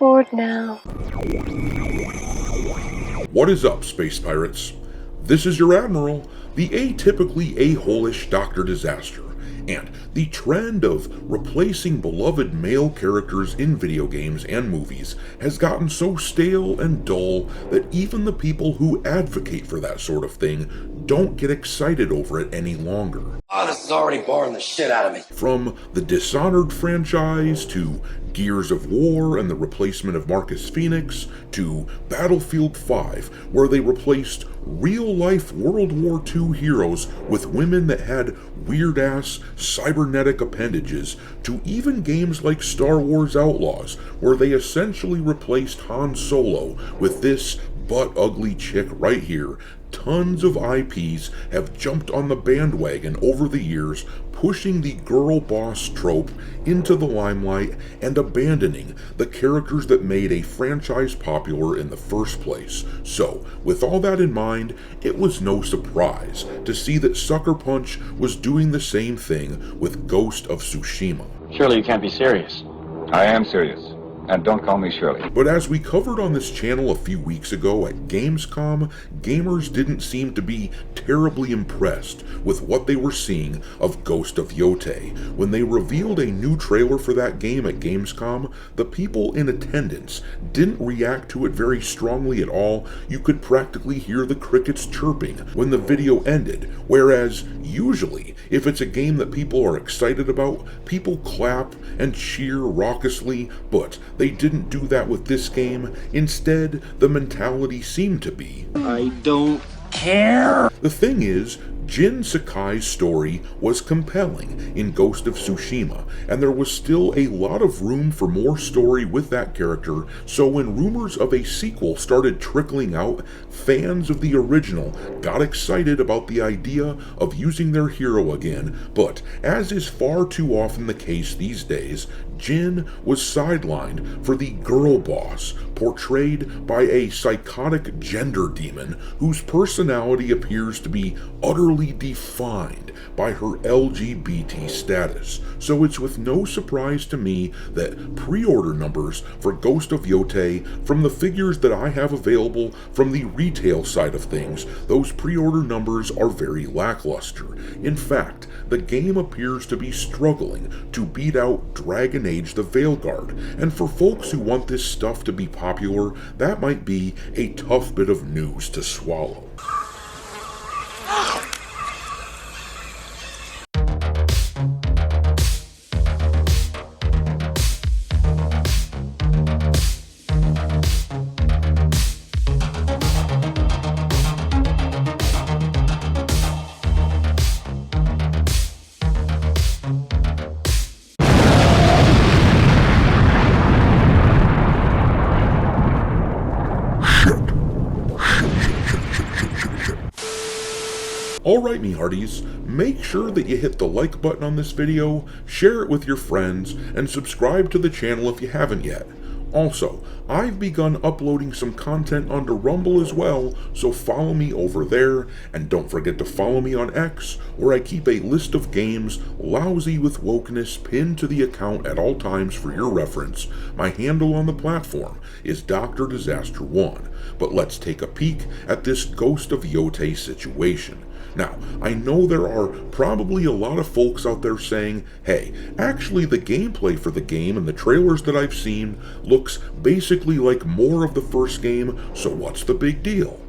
board now. What is up, space pirates? This is your Admiral, the atypically a-hole-ish Dr. Disaster, and the trend of replacing beloved male characters in video games and movies has gotten so stale and dull that even the people who advocate for that sort of thing don't get excited over it any longer. Oh, this is already boring the shit out of me. From the Dishonored franchise to Gears of War and the replacement of Marcus Phoenix to Battlefield 5, where they replaced real-life World War II heroes with women that had weird-ass cybernetic appendages, to even games like Star Wars Outlaws, where they essentially replaced Han Solo with this butt-ugly chick right here. Tons of IPs have jumped on the bandwagon over the years, pushing the girl boss trope into the limelight and abandoning the characters that made a franchise popular in the first place. So, with all that in mind, it was no surprise to see that Sucker Punch was doing the same thing with Ghost of Tsushima. Surely you can't be serious. I am serious. And don't call me Shirley. But as we covered on this channel a few weeks ago at Gamescom, gamers didn't seem to be terribly impressed with what they were seeing of Ghost of Yotei. When they revealed a new trailer for that game at Gamescom, the people in attendance didn't react to it very strongly at all. You could practically hear the crickets chirping when the video ended, whereas usually, if it's a game that people are excited about, people clap and cheer raucously, but they didn't do that with this game. Instead, the mentality seemed to be, I don't care. The thing is, Jin Sakai's story was compelling in Ghost of Tsushima, and there was still a lot of room for more story with that character, so when rumors of a sequel started trickling out, fans of the original got excited about the idea of using their hero again, but as is far too often the case these days, Jin was sidelined for the girl boss, portrayed by a psychotic gender demon whose personality appears to be utterly defined by her LGBT status. So it's with no surprise to me that pre-order numbers for Ghost of Yotei, from the figures that I have available from the retail side of things, those pre-order numbers are very lackluster. In fact, the game appears to be struggling to beat out Dragon Age the Veilguard, and for folks who want this stuff to be popular, that might be a tough bit of news to swallow. Alright, me hearties, make sure that you hit the like button on this video, share it with your friends, and subscribe to the channel if you haven't yet. Also, I've begun uploading some content onto Rumble as well, so follow me over there, and don't forget to follow me on X, where I keep a list of games lousy with wokeness pinned to the account at all times for your reference. My handle on the platform is Dr. Disaster 1, but let's take a peek at this Ghost of Yotei situation. Now, I know there are probably a lot of folks out there saying, hey, actually the gameplay for the game and the trailers that I've seen looks basically like more of the first game, so what's the big deal?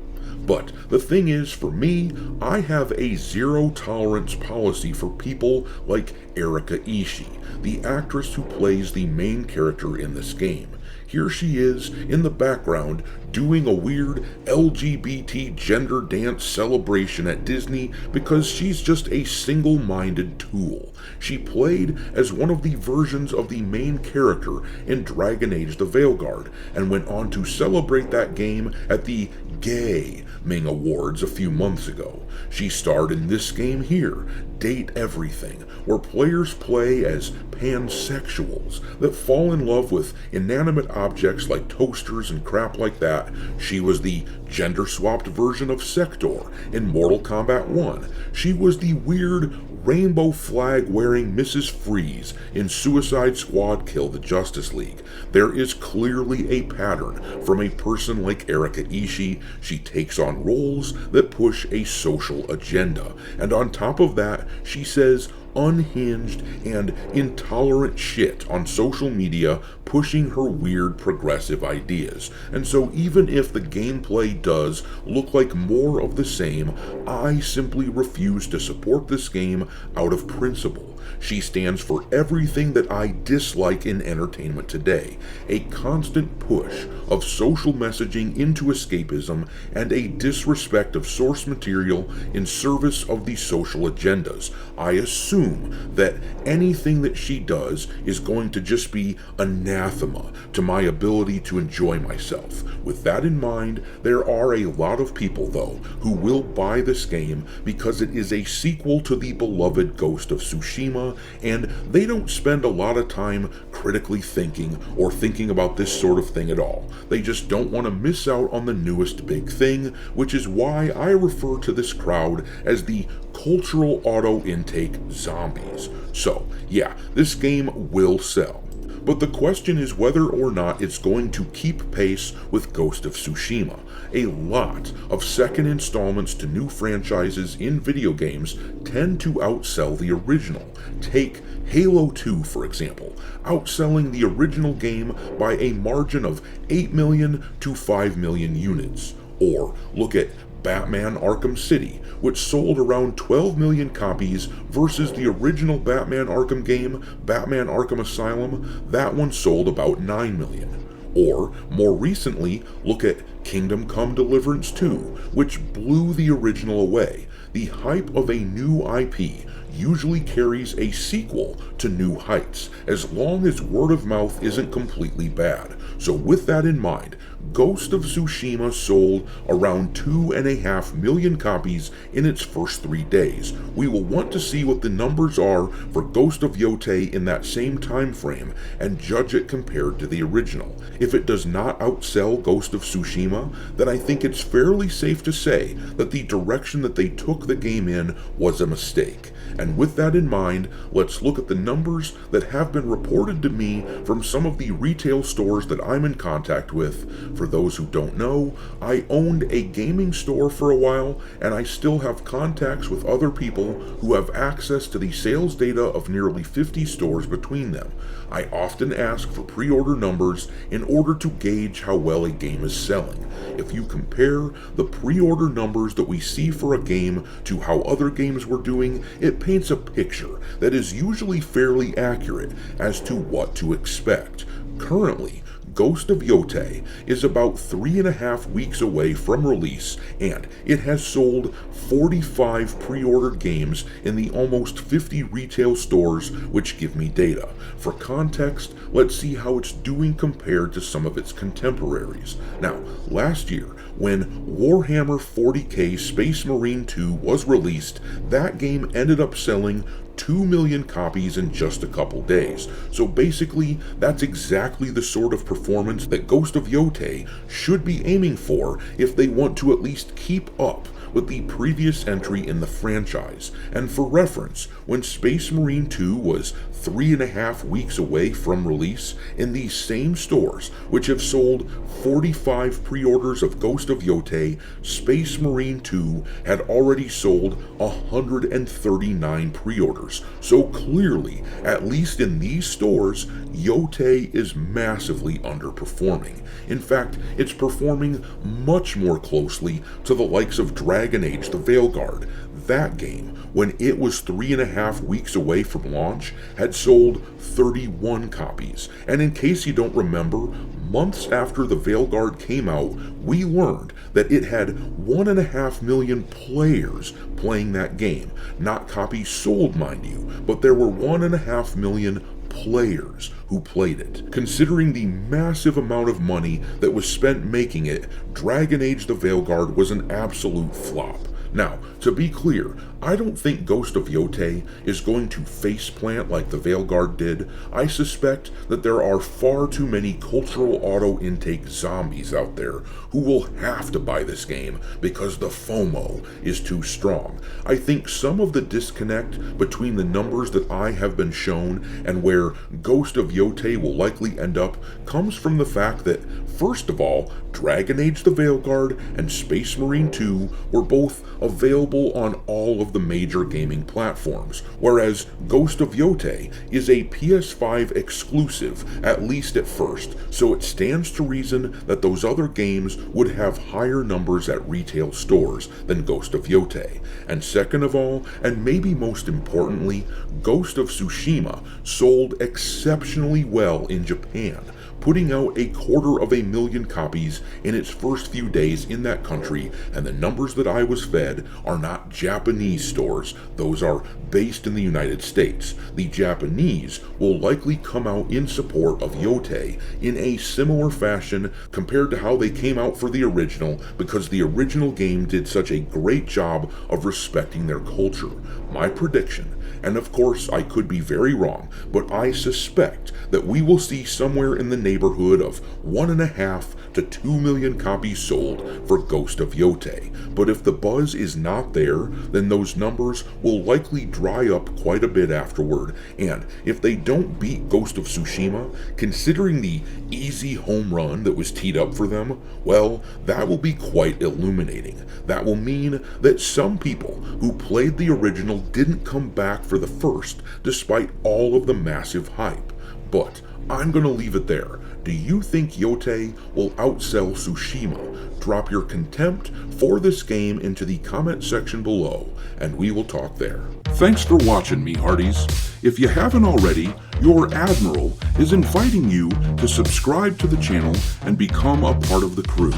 But the thing is, for me, I have a zero-tolerance policy for people like Erika Ishii, the actress who plays the main character in this game. Here she is in the background doing a weird LGBT gender dance celebration at Disney because she's just a single-minded tool. She played as one of the versions of the main character in Dragon Age the Veilguard and went on to celebrate that game at the Gaming Awards a few months ago. She starred in this game here, Date Everything, where players play as pansexuals that fall in love with inanimate objects like toasters and crap like that. She was the gender-swapped version of Sector in Mortal Kombat 1. She was the weird rainbow flag wearing Mrs. Freeze in Suicide Squad Kill the Justice League. There is clearly a pattern from a person like Erika Ishii. She takes on roles that push a social agenda, and on top of that, she says unhinged and intolerant shit on social media, pushing her weird progressive ideas. And so even if the gameplay does look like more of the same, I simply refuse to support this game out of principle. She stands for everything that I dislike in entertainment today, a constant push of social messaging into escapism and a disrespect of source material in service of the social agendas. I assume that anything that she does is going to just be anathema to my ability to enjoy myself. With that in mind, there are a lot of people, though, who will buy this game because it is a sequel to the beloved Ghost of Tsushima, and they don't spend a lot of time critically thinking or thinking about this sort of thing at all. They just don't want to miss out on the newest big thing, which is why I refer to this crowd as the cultural auto-intake zombies. So, yeah, this game will sell. But the question is whether or not it's going to keep pace with Ghost of Tsushima. A lot of second installments to new franchises in video games tend to outsell the original. Take Halo 2, for example, outselling the original game by a margin of 8 million to 5 million units. Or look at Batman Arkham City, which sold around 12 million copies versus the original Batman Arkham game, Batman Arkham Asylum. That one sold about 9 million. Or, more recently, look at Kingdom Come Deliverance 2, which blew the original away. The hype of a new IP usually carries a sequel to new heights, as long as word of mouth isn't completely bad. So with that in mind, Ghost of Tsushima sold around 2.5 million copies in its first 3 days. We will want to see what the numbers are for Ghost of Yotei in that same time frame and judge it compared to the original. If it does not outsell Ghost of Tsushima, then I think it's fairly safe to say that the direction that they took the game in was a mistake. And with that in mind, let's look at the numbers that have been reported to me from some of the retail stores that I'm in contact with. For those who don't know, I owned a gaming store for a while, and I still have contacts with other people who have access to the sales data of nearly 50 stores between them. I often ask for pre-order numbers in order to gauge how well a game is selling. If you compare the pre-order numbers that we see for a game to how other games were doing, it paints a picture that is usually fairly accurate as to what to expect. Currently, Ghost of Yotei is about 3.5 weeks away from release, and it has sold 45 pre-ordered games in the almost 50 retail stores which give me data. For context, let's see how it's doing compared to some of its contemporaries. Now, last year, when Warhammer 40k Space Marine 2 was released, that game ended up selling 2 million copies in just a couple days. So basically, that's exactly the sort of performance that Ghost of Yotei should be aiming for if they want to at least keep up with the previous entry in the franchise. And for reference, when Space Marine 2 was 3.5 weeks away from release, in these same stores, which have sold 45 pre-orders of Ghost of Yotei, Space Marine 2 had already sold 139 pre-orders. So clearly, at least in these stores, Yotei is massively underperforming. In fact, it's performing much more closely to the likes of Dragon Age the Veilguard. That game, when it was 3.5 weeks away from launch, had sold 31 copies. And in case you don't remember, months after the Veilguard came out, we learned that it had 1.5 million players playing that game. Not copies sold, mind you, but there were 1.5 million players who played it. Considering the massive amount of money that was spent making it, Dragon Age the Veilguard was an absolute flop. Now, to be clear, I don't think Ghost of Yotei is going to faceplant like the Veilguard did. I suspect that there are far too many cultural auto-intake zombies out there who will have to buy this game because the FOMO is too strong. I think some of the disconnect between the numbers that I have been shown and where Ghost of Yotei will likely end up comes from the fact that, first of all, Dragon Age the Veilguard and Space Marine 2 were both available on all of the major gaming platforms, whereas Ghost of Yotei is a PS5 exclusive, at least at first, so it stands to reason that those other games would have higher numbers at retail stores than Ghost of Yotei. And second of all, and maybe most importantly, Ghost of Tsushima sold exceptionally well in Japan, putting out 250,000 copies in its first few days in that country, and the numbers that I was fed are not Japanese stores, those are based in the United States. The Japanese will likely come out in support of Yotei in a similar fashion compared to how they came out for the original, because the original game did such a great job of respecting their culture. My prediction, and of course I could be very wrong, but I suspect that we will see somewhere in the neighborhood of 1.5 to 2 million copies sold for Ghost of Yotei. But if the buzz is not there, then those numbers will likely dry up quite a bit afterward, and if they don't beat Ghost of Tsushima, considering the easy home run that was teed up for them, well, that will be quite illuminating. That will mean that some people who played the original didn't come back for the first, despite all of the massive hype. But I'm gonna leave it there. Do you think Yotei will outsell Tsushima? Drop your contempt for this game into the comment section below, and we will talk there. Thanks for watching, me hearties. If you haven't already, your Admiral is inviting you to subscribe to the channel and become a part of the crew.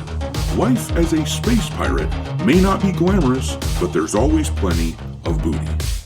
Life as a space pirate may not be glamorous, but there's always plenty of booty.